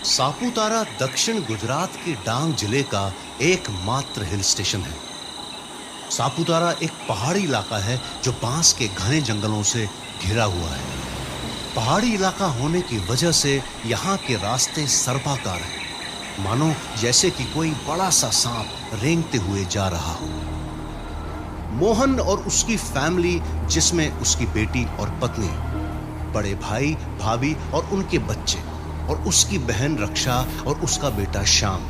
सापुतारा दक्षिण गुजरात के डांग जिले का एकमात्र हिल स्टेशन है। सापुतारा एक पहाड़ी इलाका है जो बांस के घने जंगलों से घिरा हुआ है। पहाड़ी इलाका होने की वजह से यहाँ के रास्ते सर्पाकार हैं, मानो जैसे कि कोई बड़ा सा सांप रेंगते हुए जा रहा हो। मोहन और उसकी फैमिली, जिसमें उसकी बेटी और पत्नी, बड़े भाई भाभी और उनके बच्चे और उसकी बहन रक्षा और उसका बेटा श्याम,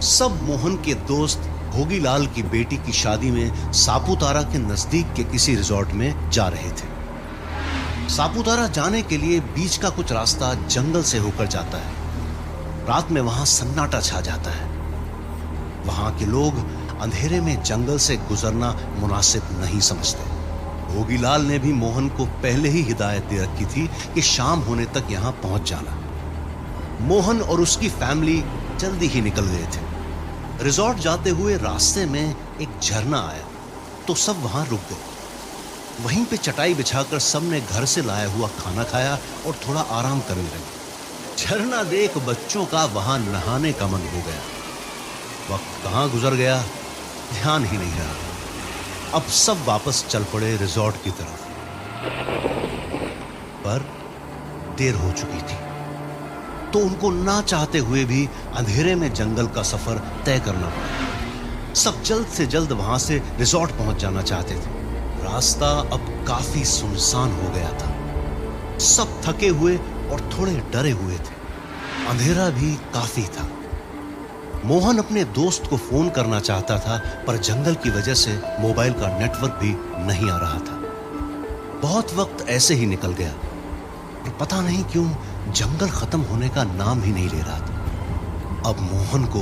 सब मोहन के दोस्त भोगीलाल की बेटी की शादी में सापुतारा के नजदीक के किसी रिजॉर्ट में जा रहे थे। सापुतारा जाने के लिए बीच का कुछ रास्ता जंगल से होकर जाता है। रात में वहां सन्नाटा छा जाता है। वहां के लोग अंधेरे में जंगल से गुजरना मुनासिब नहीं समझते। भोगीलाल ने भी मोहन को पहले ही हिदायत दे रखी थी कि शाम होने तक यहां पहुंच जाना। मोहन और उसकी फैमिली जल्दी ही निकल गए थे। रिजॉर्ट जाते हुए रास्ते में एक झरना आया तो सब वहां रुक गए। वहीं पे चटाई बिछाकर सबने घर से लाया हुआ खाना खाया और थोड़ा आराम करने लगे। झरना देख बच्चों का वहां नहाने का मन हो गया। वक्त कहां गुजर गया ध्यान ही नहीं रहा। अब सब वापस चल पड़े रिजॉर्ट की तरफ, पर देर हो चुकी थी तो उनको ना चाहते हुए भी अंधेरे में जंगल का सफर तय करना पड़ा। सब जल्द से जल्द वहां से रिजॉर्ट पहुंच जाना चाहते थे। रास्ता अब काफी सुनसान हो गया था। सब थके हुए और थोड़े डरे हुए थे। अंधेरा भी काफी था। मोहन अपने दोस्त को फोन करना चाहता था, पर जंगल की वजह से मोबाइल का नेटवर्क भी नहीं आ रहा था। बहुत वक्त ऐसे ही निकल गया और पता नहीं क्यों जंगल खत्म होने का नाम ही नहीं ले रहा था। अब मोहन को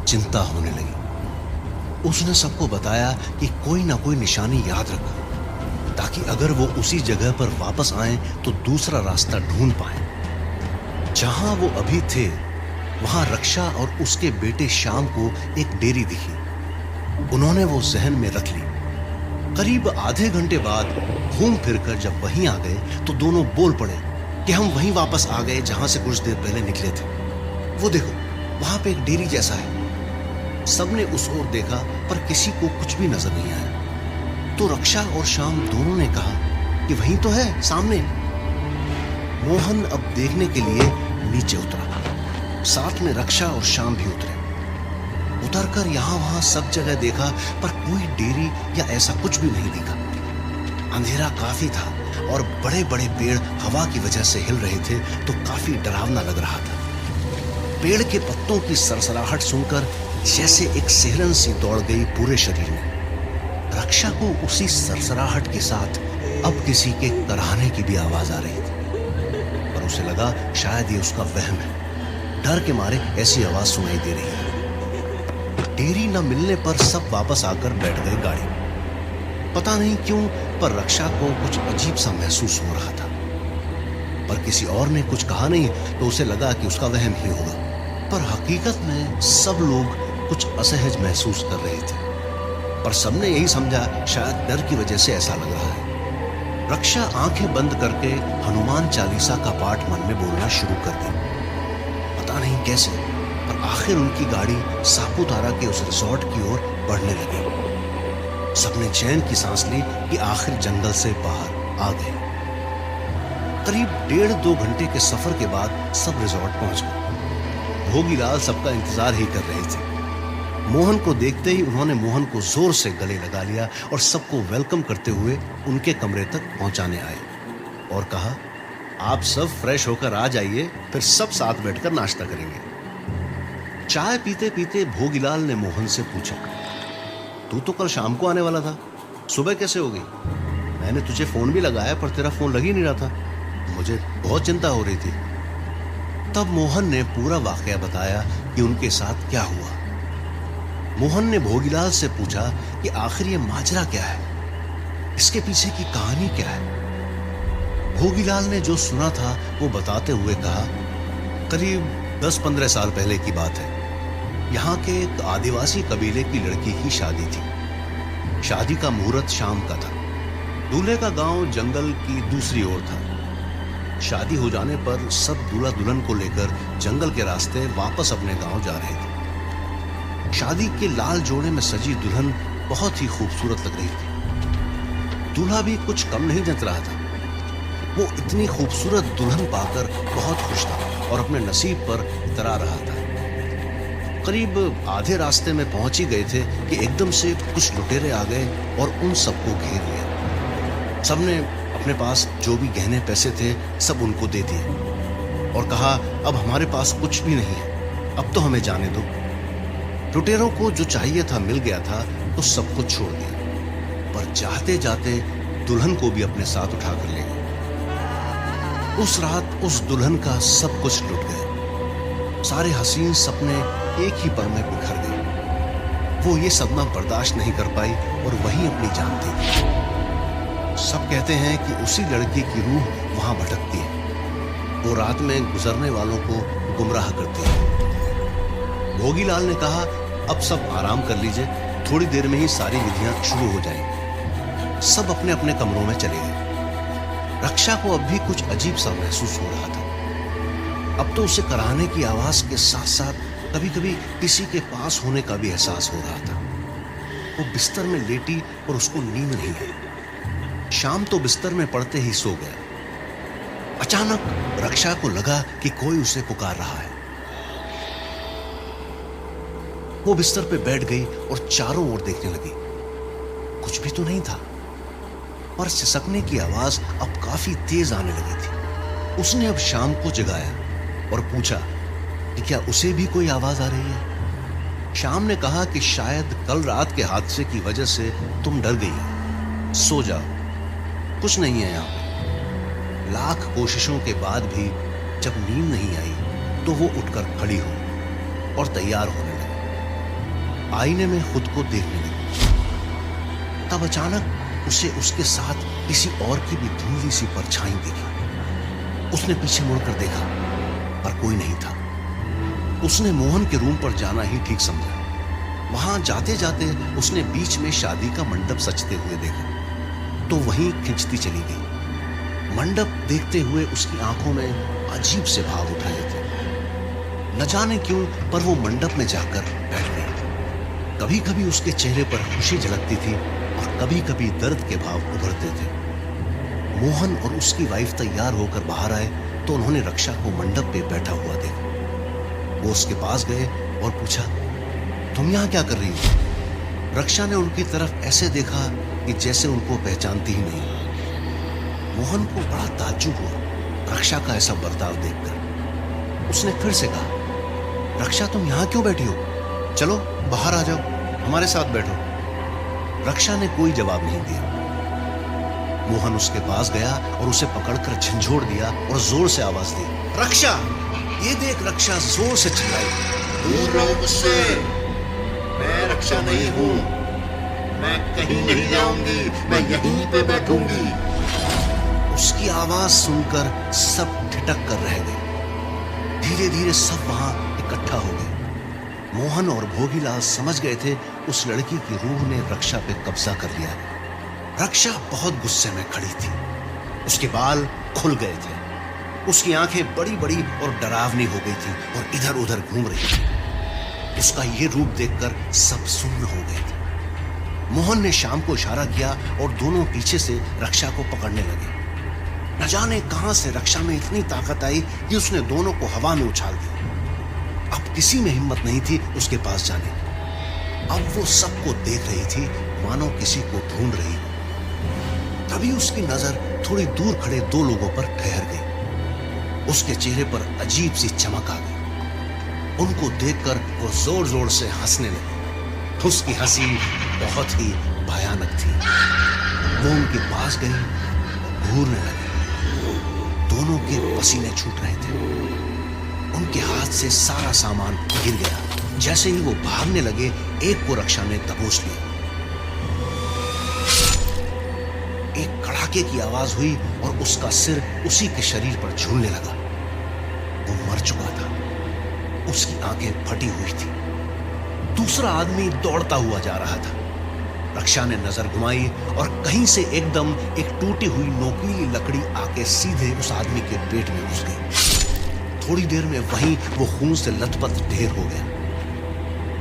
चिंता होने लगी। उसने सबको बताया कि कोई ना कोई निशानी याद रखो, ताकि अगर वो उसी जगह पर वापस आए तो दूसरा रास्ता ढूंढ पाए। जहां वो अभी थे वहां रक्षा और उसके बेटे श्याम को एक डेयरी दिखी। उन्होंने वो जहन में रख ली। करीब आधे घंटे बाद घूम फिरकर जब वहीं आ गए तो दोनों बोल पड़े कि हम वहीं वापस आ गए जहां से कुछ देर पहले निकले थे। वो देखो, वहां पे एक डेयरी जैसा है। सबने उस ओर देखा पर किसी को कुछ भी नजर नहीं आया। तो रक्षा और श्याम दोनों ने कहा कि वहीं तो है सामने। मोहन अब देखने के लिए नीचे उतरा। साथ में रक्षा और श्याम भी उतरे। उतरकर यहां वहां सब जगह देखा पर कोई डेयरी या ऐसा कुछ भी नहीं दिखा। अंधेरा काफी था और बड़े बड़े पेड़ हवा की वजह से हिल रहे थे तो काफी डरावना लग रहा था। पेड़ के पत्तों की सरसराहट सुनकर जैसे एक सिहरन सी दौड़ गई पूरे शरीर में। रक्षा को उसी सरसराहट के साथ अब किसी के कराहने की भी आवाज आ रही थी, पर उसे लगा शायद ये उसका वहम है। डर के मारे ऐसी आवाज सुनाई दे रही है। डेयरी न मिलने पर सब वापस आकर बैठ गए गाड़ी में। पता नहीं क्यों पर रक्षा को कुछ अजीब सा महसूस हो रहा था, पर किसी और ने कुछ कहा नहीं तो उसे लगा कि उसका वहम ही होगा। पर हकीकत में सब लोग कुछ असहज महसूस कर रहे थे, पर सबने यही समझा शायद डर की वजह से ऐसा लग रहा है। रक्षा आंखें बंद करके हनुमान चालीसा का पाठ मन में बोलना शुरू कर दी। पता नहीं कैसे पर आखिर उनकी गाड़ी सापुतारा के उस रिजॉर्ट की ओर बढ़ने लगी। सबने चैन की सांस ली कि आखिर जंगल से बाहर आ गए। करीब 1.5-2 घंटे के सफर के बाद सब रिजॉर्ट पहुंच गए। भोगीलाल सबका इंतजार ही कर रहे थे। मोहन को देखते ही उन्होंने मोहन को जोर से गले लगा लिया और सबको वेलकम करते हुए उनके कमरे तक पहुंचाने आए और कहा, आप सब फ्रेश होकर आ जाइए, फिर सब साथ बैठकर नाश्ता करेंगे। चाय पीते पीते भोगीलाल ने मोहन से पूछा, तू तो कल शाम को आने वाला था, सुबह कैसे हो गई? मैंने तुझे फोन भी लगाया पर तेरा फोन लग ही नहीं रहा था। मुझे बहुत चिंता हो रही थी। तब मोहन ने पूरा वाकया बताया कि उनके साथ क्या हुआ। मोहन ने भोगीलाल से पूछा कि आखिर ये माजरा क्या है, इसके पीछे की कहानी क्या है। भोगीलाल ने जो सुना था वो बताते हुए कहा, करीब 10-15 साल पहले की बात है। यहाँ के एक आदिवासी कबीले की लड़की की शादी थी। शादी का मुहूर्त शाम का था। दूल्हे का गांव जंगल की दूसरी ओर था। शादी हो जाने पर सब दूल्हा दुल्हन को लेकर जंगल के रास्ते वापस अपने गांव जा रहे थे। शादी के लाल जोड़े में सजी दुल्हन बहुत ही खूबसूरत लग रही थी। दूल्हा भी कुछ कम नहीं जच रहा था। वो इतनी खूबसूरत दुल्हन पाकर बहुत खुश था और अपने नसीब पर इतरा रहा था। करीब आधे रास्ते में पहुंच ही गए थे कि एकदम से कुछ लुटेरे आ गए और उन सबको घेर लिया। सबने अपने पास जो भी गहने पैसे थे सब उनको दे दिए और कहा, अब हमारे पास कुछ भी नहीं है, अब तो हमें जाने दो। लुटेरों को जो चाहिए था मिल गया था तो सब कुछ छोड़ दिया, पर जाते जाते दुल्हन को भी अपने साथ उठाकर ले गए। उस रात उस दुल्हन का सब कुछ लुट गया। सारे हसीन सपने एक ही पल में बिखर गए। वो ये सदमा बर्दाश्त नहीं कर पाई और वहीं अपनी जान दे दी। सब कहते हैं कि उसी लड़की की रूह वहां भटकती है। वो रात में गुजरने वालों को गुमराह करती है। भोगीलाल ने कहा, अब सब आराम कर लीजिए, थोड़ी देर में ही सारी विधियां शुरू हो जाएंगी। सब अपने अपने कमरों में चले गए। रक्षा को अब भी कुछ अजीब सा महसूस हो रहा था। अब तो उसे कराहने की आवाज के साथ साथ कभी कभी किसी के पास होने का भी एहसास हो रहा था। वो बिस्तर में लेटी और उसको नींद नहीं आई। शाम तो बिस्तर में पड़ते ही सो गया। अचानक रक्षा को लगा कि कोई उसे पुकार रहा है। वो बिस्तर पे बैठ गई और चारों ओर देखने लगी। कुछ भी तो नहीं था, पर सिसकने की आवाज अब काफी तेज आने लगी थी। उसने अब शाम को जगाया और पूछा कि क्या उसे भी कोई आवाज आ रही है। शाम ने कहा कि शायद कल रात के हादसे की वजह से तुम डर गई हो, सो जाओ, कुछ नहीं है यहाँ पे। लाख कोशिशों के बाद भी जब नींद नहीं आई तो वो उठकर खड़ी हो और तैयार होने लगी। आईने में खुद को देखने लगी। तब अचानक उसे उसके साथ किसी और की भी धुंधली सी परछाई दिखी। उसने पीछे मुड़कर देखा, पर कोई नहीं था। उसने मोहन के रूम पर जाना ही ठीक समझा। वहां जाते जाते उसने बीच में शादी का मंडप सजते हुए देखा, तो वहीं खिंचती चली गई। मंडप देखते हुए उसकी आंखों में अजीब से भाव उठ रहे थे। न जाने क्यों, पर वो मंडप में जाकर बैठ गई। कभी कभी उसके चेहरे पर खुशी झलकती थी और कभी कभी दर्द के भाव उभरते थे। मोहन और उसकी वाइफ तैयार होकर बाहर आए तो उन्होंने रक्षा को मंडप पे बैठा हुआ देखा। वो उसके पास गए और पूछा, तुम यहाँ क्या कर रही हो? रक्षा ने उनकी तरफ ऐसे देखा कि जैसे उनको पहचानती ही नहीं। मोहन को बड़ा ताज्जुब हुआ रक्षा का ऐसा बर्ताव देखकर। उसने फिर से कहा, रक्षा तुम यहाँ क्यों बैठी हो? चलो बाहर आ जाओ, हमारे साथ बैठो। रक्षा ने कोई जवाब नहीं दिया। मोहन उसके पास गया और उसे पकड़कर झंझोड़ दिया और जोर से आवाज दी, रक्षा! ये देख! रक्षा जोर से चिल्लाई, दूर रहो मुझसे, मैं रक्षा नहीं हूं, मैं कहीं नहीं जाऊंगी, मैं यहीं पे बैठूंगी। उसकी आवाज सुनकर सब ठिठक कर रह गए। धीरे धीरे सब वहां इकट्ठा हो गए। मोहन और भोगीलाल समझ गए थे उस लड़की की रूह ने रक्षा पे कब्जा कर लिया। रक्षा बहुत गुस्से में खड़ी थी। उसके बाल खुल गए थे। उसकी आंखें बड़ी बड़ी और डरावनी हो गई थी और इधर उधर घूम रही थी। उसका ये रूप देखकर सब सुन्न हो गए थे। मोहन ने शाम को इशारा किया और दोनों पीछे से रक्षा को पकड़ने लगे। न जाने कहां से रक्षा में इतनी ताकत आई कि उसने दोनों को हवा में उछाल दिया। अब किसी में हिम्मत नहीं थी उसके पास जाने की। अब वो सबको देख रही थी मानो किसी को ढूंढ रही हो। तभी उसकी नजर थोड़ी दूर खड़े दो लोगों पर ठहर गई। उसके चेहरे पर अजीब सी चमक आ गई। उनको देखकर वो जोर जोर से हंसने लगी। उसकी हंसी बहुत ही भयानक थी। वो उनके पास गई और घूरने लगी। दोनों के पसीने छूट रहे थे। उनके हाथ से सारा सामान गिर गया। जैसे ही वो भागने लगे, एक को रक्षा ने दबोच लिया। एक कड़ाके की आवाज हुई और उसका सिर उसी के शरीर पर झूलने लगा। वो मर चुका था। उसकी आंखें फटी हुई थी। दूसरा आदमी दौड़ता हुआ जा रहा था। रक्षा ने नजर घुमाई और कहीं से एकदम एक टूटी हुई नोकीली लकड़ी आके सीधे उस आदमी के पेट में घुस गई। थोड़ी देर में वहीं वो खून से लथपथ ढेर हो गया।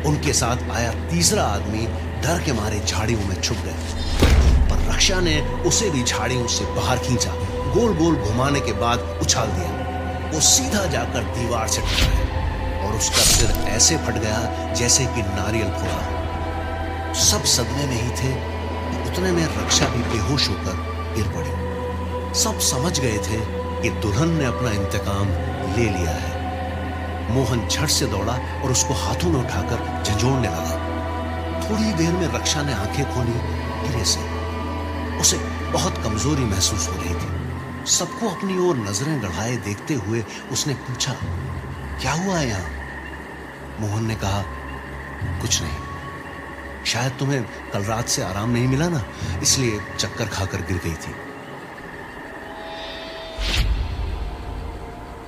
उनके साथ आया तीसरा आदमी डर के मारे झाड़ियों में छुप गया, पर रक्षा ने उसे भी झाड़ियों से बाहर खींचा, गोल गोल घुमाने के बाद उछाल दिया। वो सीधा जाकर दीवार से टकराया और उसका सिर ऐसे फट गया जैसे कि नारियल फोड़ा हो। सब सदमे में ही थे कि उतने में रक्षा भी बेहोश होकर गिर पड़ी। सब समझ गए थे कि दुल्हन ने अपना इंतकाम ले लिया है। मोहन झट से दौड़ा और उसको हाथों में उठाकर झंझोड़ने लगा। थोड़ी देर में रक्षा ने आंखें खोली धीरे से। उसे बहुत कमजोरी महसूस हो रही थी। सबको अपनी ओर नजरें गड़ाए देखते हुए उसने पूछा, क्या हुआ है यहां? मोहन ने कहा, कुछ नहीं, शायद तुम्हें कल रात से आराम नहीं मिला ना, इसलिए चक्कर खाकर गिर गई थी।